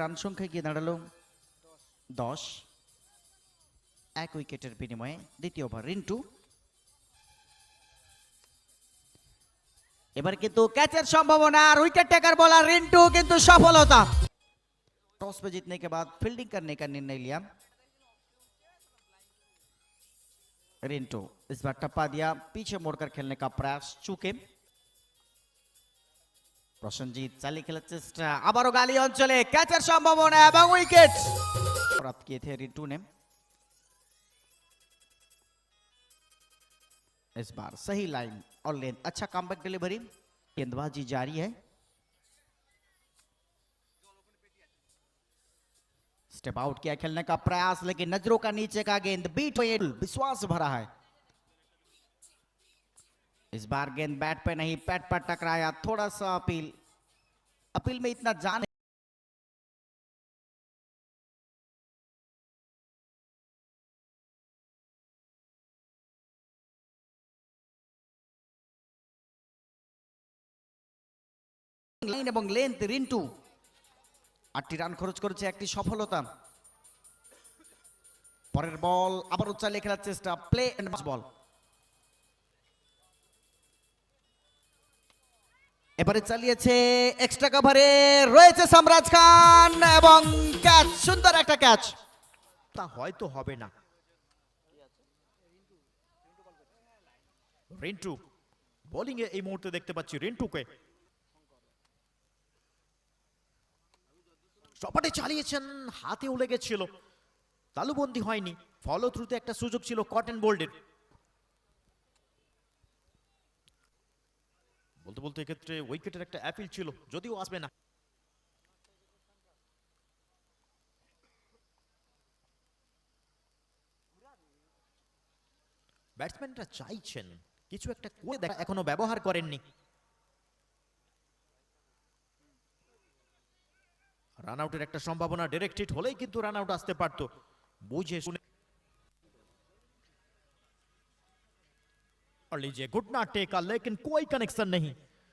Run সংখ্যা গিয়ে দাঁড়ালো 10। 1 উইকেটের বিনিময়ে দ্বিতীয় ওভার রিন্টু। এবার কিন্তু ক্যাচের সম্ভাবনা আর उइकेट टेकर बॉलर रिंटू किंतु सफलता। टॉस पे जीतने के बाद फील्डिंग करने का निर्णय लिया रिंटू। इस बार टप्पा दिया, पीछे मुड़कर खेलने का प्रयास, चूके प्रसन्नजीत चालिए खेलाর চেষ্টা, আবারও গালি অঞ্চলে ক্যাচের সম্ভাবনা এবং উইকেট प्राप्त किए थे रिंटू ने। इस बार सही लाइन और लेंथ, अच्छा कमबैक डिलीवरी, गेंदबाजी जारी है। स्टेप आउट किया खेलने का प्रयास, लेकिन नजरों का नीचे का गेंद बीट हुई, विश्वास भरा है। इस बार गेंद बैट पे नहीं पैड पर टकराया, थोड़ा सा अपील में इतना जान লাইন এবং লেন্থ রিন্টু 8টি রান খরচ করেছে, একটি সফলতা। পরের বল আবারও চালিয়ে খেলার চেষ্টা, প্লে এন্ড বল। এবারে চালিয়েছে এক্সট্রা কভারে রয়েছে সামরাজ খান এবং ক্যাচ, সুন্দর একটা ক্যাচ। তা হয়তো হবে না। রিন্টু বোলিং এ এই মুহূর্তে দেখতে পাচ্ছি রিন্টুকে। সপাটে চালিয়েছেন, হাতেও লেগেছিল, তালুবন্দি হয়নি, ফলো থ্রুতে একটা সুযোগ ছিল কটন বোল্ডের। বলতে বলতে এক্ষেত্রে উইকেটের একটা অ্যাপিল ছিল, যদিও আসবে না। ব্যাটসম্যানরা চাইছেন কিছু একটা করে দেখা, এখনো ব্যবহার করেননি। রান আউটের একটা সম্ভাবনা, ডাইরেক্ট হিট হলেই কিন্তু রান আউট আসতে পারতো, বুঝে শুনে। और लीजिए गुड नॉट टेका, लेकिन कोई कनेक्शन नहीं।